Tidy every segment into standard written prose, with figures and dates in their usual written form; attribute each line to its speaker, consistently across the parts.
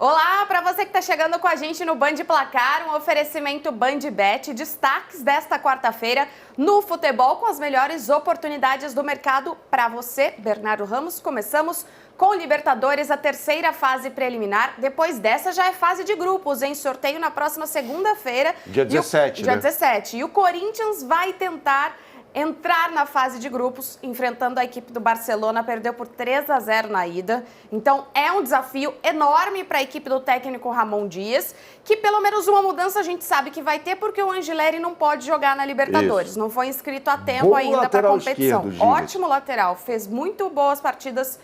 Speaker 1: Olá, para você que está chegando com a gente no Band Placar, um oferecimento BandBet, destaques desta quarta-feira no futebol com as melhores oportunidades do mercado para você, Bernardo Ramos. Começamos com Libertadores, a terceira fase preliminar. Depois dessa já é fase de grupos, em sorteio na próxima segunda-feira.
Speaker 2: Dia 17,
Speaker 1: Dia 17. E o Corinthians vai tentar entrar na fase de grupos, enfrentando a equipe do Barcelona, perdeu por 3-0 na ida. Então, é um desafio enorme para a equipe do técnico Ramon Dias, que pelo menos uma mudança a gente sabe que vai ter, porque o Angileri não pode jogar na Libertadores. Isso. Não foi inscrito a tempo ainda para a competição.
Speaker 2: Esquerdo,
Speaker 1: ótimo lateral, fez muito boas partidas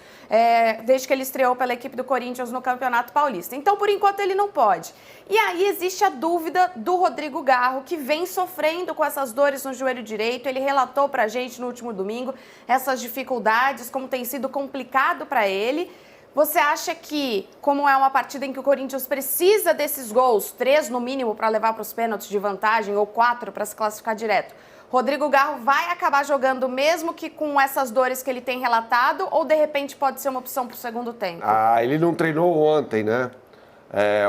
Speaker 1: desde que ele estreou pela equipe do Corinthians no Campeonato Paulista. Então, por enquanto, ele não pode. E aí existe a dúvida do Rodrigo Garro, que vem sofrendo com essas dores no joelho direito. Ele relatou pra gente no último domingo essas dificuldades, como tem sido complicado para ele. Você acha que, como é uma partida em que o Corinthians precisa desses gols, 3 no mínimo para levar para os pênaltis de vantagem ou 4 para se classificar direto, Rodrigo Garro vai acabar jogando mesmo que com essas dores que ele tem relatado, ou de repente pode ser uma opção para o segundo tempo?
Speaker 2: Ele não treinou ontem, né?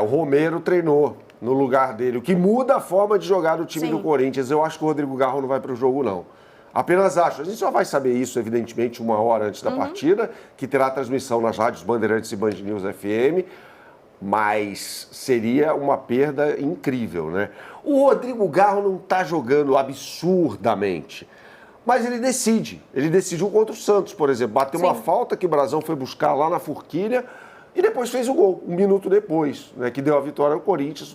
Speaker 2: O Romero treinou no lugar dele, o que muda a forma de jogar do time do Corinthians. Eu acho que o Rodrigo Garro não vai para o jogo, não. Apenas acho. A gente só vai saber isso, evidentemente, 1 hora antes da partida, que terá transmissão nas rádios Bandeirantes e Band News FM, mas seria uma perda incrível, né? O Rodrigo Garro não está jogando absurdamente, mas ele decide. Ele decidiu contra o Santos, por exemplo. Bateu uma falta que o Brasão foi buscar lá na forquilha e depois fez o gol, 1 minuto depois, né, que deu a vitória ao Corinthians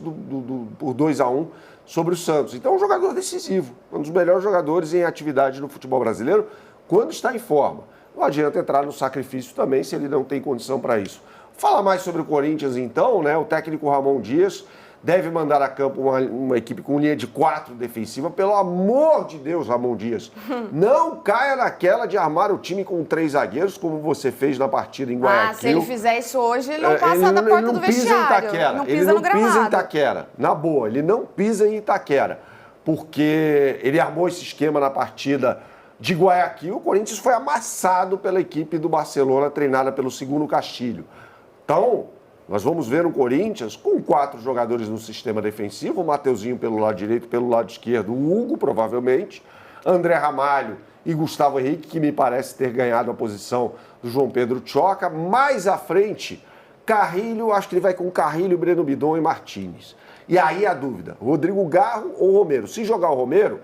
Speaker 2: por 2-1 sobre o Santos. Então é um jogador decisivo, um dos melhores jogadores em atividade no futebol brasileiro, quando está em forma. Não adianta entrar no sacrifício também se ele não tem condição para isso. Fala mais sobre o Corinthians então, né? O técnico Ramon Dias deve mandar a campo uma equipe com linha de 4 defensiva. Pelo amor de Deus, Ramon Dias, não caia naquela de armar o time com 3 zagueiros, como você fez na partida em Guayaquil.
Speaker 1: Se ele fizer isso hoje, ele não passa da porta do vestiário. Não pisa no gramado.
Speaker 2: Ele não pisa em Itaquera. Na boa, ele não pisa em Itaquera. Porque ele armou esse esquema na partida de Guayaquil. O Corinthians foi amassado pela equipe do Barcelona, treinada pelo Segundo Castilho. Então, nós vamos ver o Corinthians com 4 jogadores no sistema defensivo, o Mateuzinho pelo lado direito, pelo lado esquerdo, o Hugo, provavelmente, André Ramalho e Gustavo Henrique, que me parece ter ganhado a posição do João Pedro Choca. Mais à frente, Carrilho, acho que ele vai com Carrilho, Breno Bidon e Martínez. E aí a dúvida, Rodrigo Garro ou Romero? Se jogar o Romero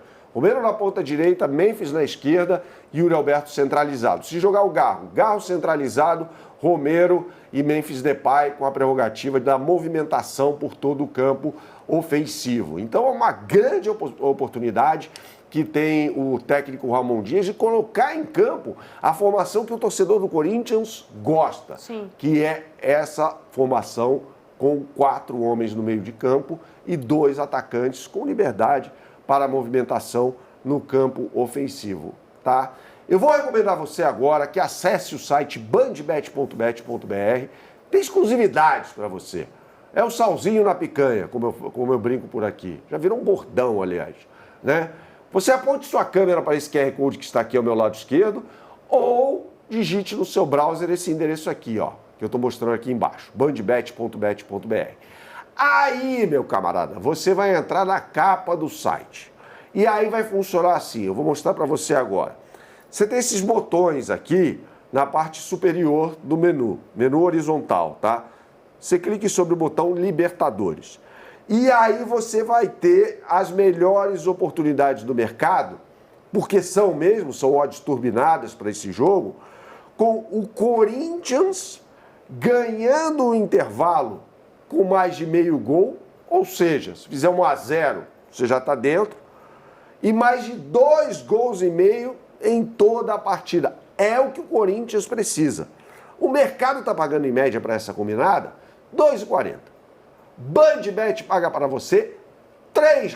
Speaker 2: na ponta direita, Memphis na esquerda e Yuri Alberto centralizado. Se jogar o Garro centralizado, Romero e Memphis Depay com a prerrogativa da movimentação por todo o campo ofensivo. Então é uma grande oportunidade que tem o técnico Ramon Dias de colocar em campo a formação que o torcedor do Corinthians gosta, que é essa formação com 4 homens no meio de campo e 2 atacantes com liberdade para a movimentação no campo ofensivo, tá? Eu vou recomendar a você agora que acesse o site bandbet.bet.br. Tem exclusividades para você. É o salzinho na picanha, como eu brinco por aqui. Já virou um bordão, aliás, né? Você aponte sua câmera para esse QR Code que está aqui ao meu lado esquerdo ou digite no seu browser esse endereço aqui, ó, que eu estou mostrando aqui embaixo, bandbet.bet.br. Aí, meu camarada, você vai entrar na capa do site. E aí vai funcionar assim, eu vou mostrar para você agora. Você tem esses botões aqui na parte superior do menu horizontal, tá? Você clique sobre o botão Libertadores. E aí você vai ter as melhores oportunidades do mercado, porque são odds turbinadas para esse jogo, com o Corinthians ganhando o intervalo com mais de meio gol, ou seja, se fizer 1-0, você já está dentro, e mais de 2,5 gols em toda a partida. É o que o Corinthians precisa. O mercado está pagando em média para essa combinada R$ 2,40. BandBet paga para você R$ 3.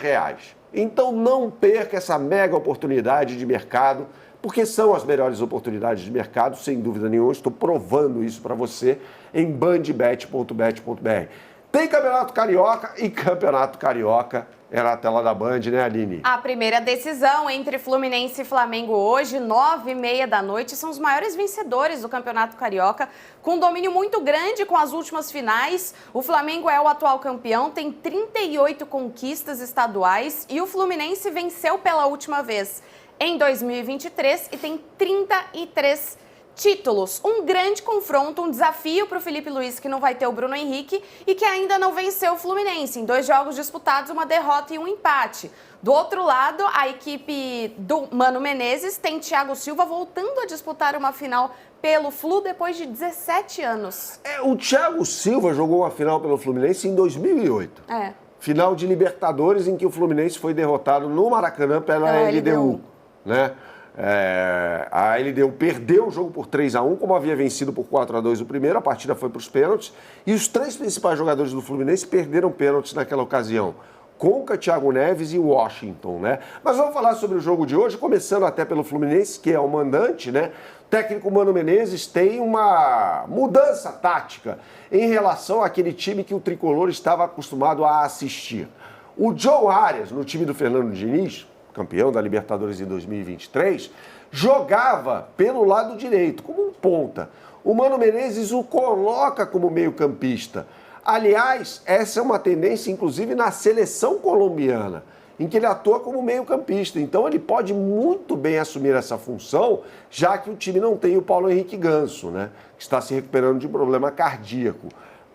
Speaker 2: Então não perca essa mega oportunidade de mercado, porque são as melhores oportunidades de mercado, sem dúvida nenhuma. Estou provando isso para você em bandbet.bet.br. Tem Campeonato Carioca e Campeonato Carioca era a tela da Band, né, Aline?
Speaker 1: A primeira decisão entre Fluminense e Flamengo hoje, 9h30 da noite, são os maiores vencedores do Campeonato Carioca, com um domínio muito grande com as últimas finais. O Flamengo é o atual campeão, tem 38 conquistas estaduais e o Fluminense venceu pela última vez em 2023 e tem 33 títulos. Um grande confronto, um desafio para o Felipe Luiz, que não vai ter o Bruno Henrique e que ainda não venceu o Fluminense. Em 2 jogos disputados, uma derrota e um empate. Do outro lado, a equipe do Mano Menezes tem Thiago Silva voltando a disputar uma final pelo Flu depois de 17 anos.
Speaker 2: O Thiago Silva jogou uma final pelo Fluminense em 2008. Final de Libertadores, em que o Fluminense foi derrotado no Maracanã pela LDU. Né? A LDU perdeu o jogo por 3-1, como havia vencido por 4-2 o primeiro, a partida foi para os pênaltis, e os 3 principais jogadores do Fluminense perderam pênaltis naquela ocasião. Conca, Thiago Neves e Washington, né? Mas vamos falar sobre o jogo de hoje, começando até pelo Fluminense, que é o mandante, né? O técnico Mano Menezes tem uma mudança tática em relação àquele time que o Tricolor estava acostumado a assistir. O John Arias, no time do Fernando Diniz, campeão da Libertadores em 2023, jogava pelo lado direito, como um ponta. O Mano Menezes o coloca como meio-campista. Aliás, essa é uma tendência, inclusive, na seleção colombiana, em que ele atua como meio-campista. Então, ele pode muito bem assumir essa função, já que o time não tem o Paulo Henrique Ganso, né, que está se recuperando de problema cardíaco.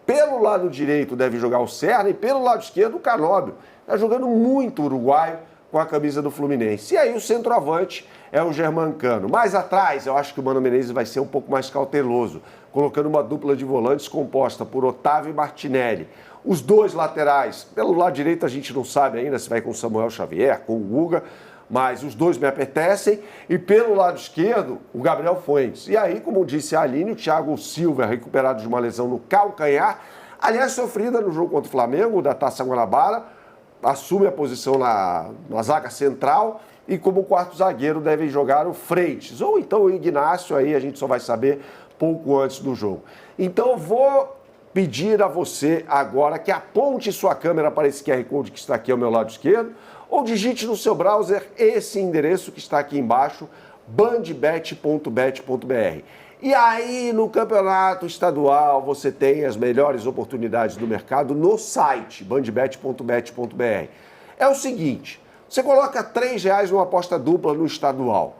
Speaker 2: Pelo lado direito deve jogar o Serna e pelo lado esquerdo o Canóbio. Está jogando muito uruguaio com a camisa do Fluminense. E aí o centroavante é o Germancano. Mais atrás, eu acho que o Mano Menezes vai ser um pouco mais cauteloso, colocando uma dupla de volantes composta por Otávio e Martinelli. Os 2 laterais, pelo lado direito a gente não sabe ainda se vai com o Samuel Xavier, com o Guga, mas os 2 me apetecem. E pelo lado esquerdo, o Gabriel Fuentes. E aí, como disse a Aline, o Thiago Silva, recuperado de uma lesão no calcanhar, aliás, sofrida no jogo contra o Flamengo, da Taça Guanabara, assume a posição na zaga central e como quarto zagueiro deve jogar o Freitas, ou então o Ignacio, aí a gente só vai saber pouco antes do jogo. Então vou pedir a você agora que aponte sua câmera para esse QR Code que está aqui ao meu lado esquerdo, ou digite no seu browser esse endereço que está aqui embaixo, bandbet.bet.br. E aí, no campeonato estadual, você tem as melhores oportunidades do mercado no site, bandbet.bet.br. É o seguinte, você coloca R$3 numa aposta dupla no estadual,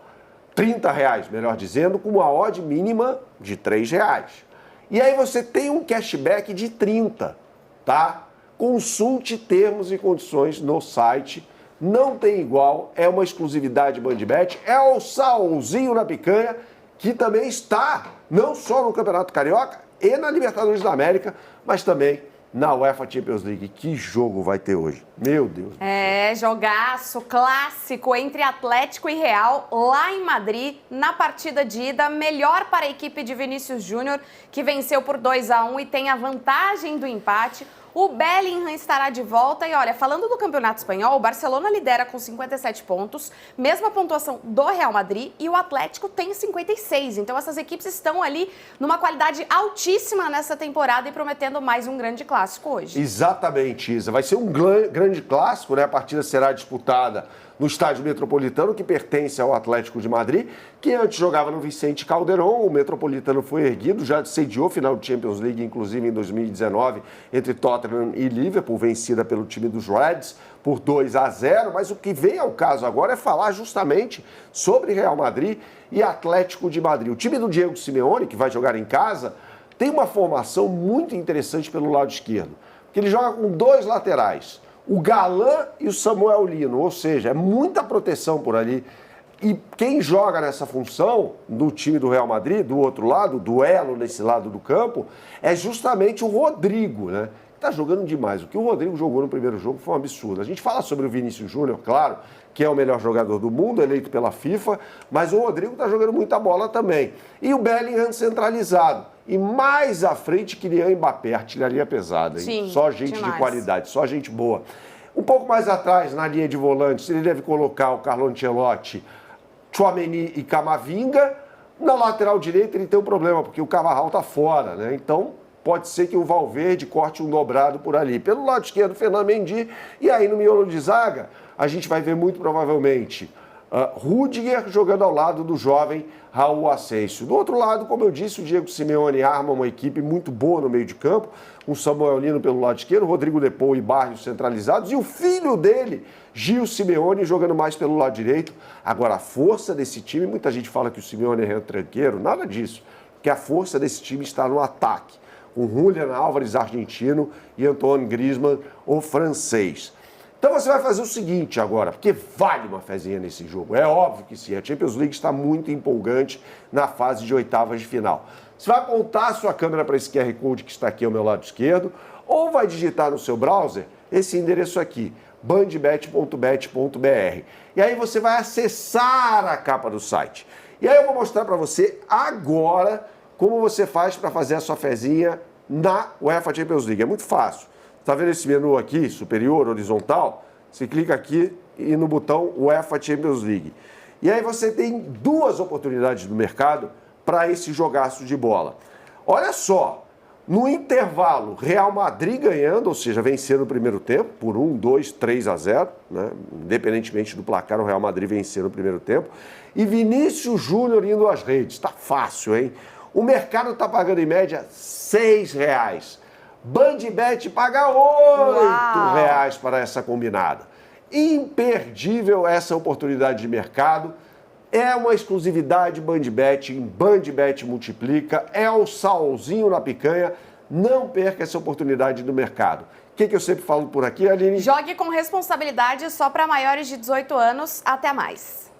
Speaker 2: R$30, melhor dizendo, com uma odd mínima de R$3. E aí você tem um cashback de 30, tá? Consulte termos e condições no site, não tem igual, é uma exclusividade Bandbet, é o salzinho na picanha, que também está não só no Campeonato Carioca e na Libertadores da América, mas também na UEFA Champions League. Que jogo vai ter hoje? Meu Deus.
Speaker 1: Jogaço clássico entre Atlético e Real, lá em Madrid, na partida de ida. Melhor para a equipe de Vinícius Júnior, que venceu por 2-1 e tem a vantagem do empate. O Bellingham estará de volta e, olha, falando do Campeonato Espanhol, o Barcelona lidera com 57 pontos, mesma pontuação do Real Madrid, e o Atlético tem 56. Então, essas equipes estão ali numa qualidade altíssima nessa temporada e prometendo mais um grande clássico hoje.
Speaker 2: Exatamente, Isa. Vai ser um grande clássico, né? A partida será disputada no Estádio Metropolitano, que pertence ao Atlético de Madrid, que antes jogava no Vicente Calderón. O Metropolitano foi erguido, já sediou final de Champions League, inclusive em 2019, entre Tottenham e Liverpool, vencida pelo time dos Reds por 2-0. Mas o que vem ao caso agora é falar justamente sobre Real Madrid e Atlético de Madrid. O time do Diego Simeone, que vai jogar em casa, tem uma formação muito interessante pelo lado esquerdo, porque ele joga com 2 laterais, o Galán e o Samuel Lino, ou seja, é muita proteção por ali. E quem joga nessa função do time do Real Madrid, do outro lado, o duelo nesse lado do campo, é justamente o Rodrigo, né? Tá jogando demais. O que o Rodrigo jogou no primeiro jogo foi um absurdo. A gente fala sobre o Vinícius Júnior, claro, que é o melhor jogador do mundo, eleito pela FIFA, mas o Rodrigo tá jogando muita bola também. E o Bellingham centralizado. E mais à frente, Kylian Mbappé, artilharia pesada, hein?
Speaker 1: Sim,
Speaker 2: Só gente
Speaker 1: demais.
Speaker 2: de qualidade, só gente boa. Um pouco mais atrás, na linha de volantes, ele deve colocar o Carlo Ancelotti, Tchouaméni e Camavinga. Na lateral direita ele tem um problema, porque o Carvajal tá fora, né? Então pode ser que o Valverde corte um dobrado por ali. Pelo lado esquerdo, Fernando Mendy, e aí no miolo de zaga, a gente vai ver muito provavelmente Rüdiger jogando ao lado do jovem Raul Asensio. Do outro lado, como eu disse, o Diego Simeone arma uma equipe muito boa no meio de campo, com Samuel Lino pelo lado esquerdo, Rodrigo de Paul e Barrios centralizados, e o filho dele, Gil Simeone, jogando mais pelo lado direito. Agora, a força desse time, muita gente fala que o Simeone é retranqueiro, nada disso, porque a força desse time está no ataque, com Julian Álvares, argentino, e Antoine Griezmann, o francês. Então você vai fazer o seguinte agora, porque vale uma fezinha nesse jogo, é óbvio que sim, a Champions League está muito empolgante na fase de oitavas de final. Você vai apontar a sua câmera para esse QR Code que está aqui ao meu lado esquerdo, ou vai digitar no seu browser esse endereço aqui, bandbet.bet.br. E aí você vai acessar a capa do site. E aí eu vou mostrar para você agora como você faz para fazer a sua fezinha na UEFA Champions League. É muito fácil. Está vendo esse menu aqui, superior, horizontal? Você clica aqui e no botão UEFA Champions League. E aí você tem duas oportunidades no mercado para esse jogaço de bola. Olha só, no intervalo, Real Madrid ganhando, ou seja, vencendo no primeiro tempo, por 1, 2, 3-0, né? Independentemente do placar, o Real Madrid venceu no primeiro tempo. E Vinícius Júnior indo às redes. Está fácil, hein? O mercado está pagando em média R$6. Bandbet paga R$8 para essa combinada. Imperdível essa oportunidade de mercado. É uma exclusividade Bandbet, em Bandbet multiplica, é o salzinho na picanha. Não perca essa oportunidade do mercado. O que eu sempre falo por aqui, Aline?
Speaker 1: Jogue com responsabilidade só para maiores de 18 anos, até mais.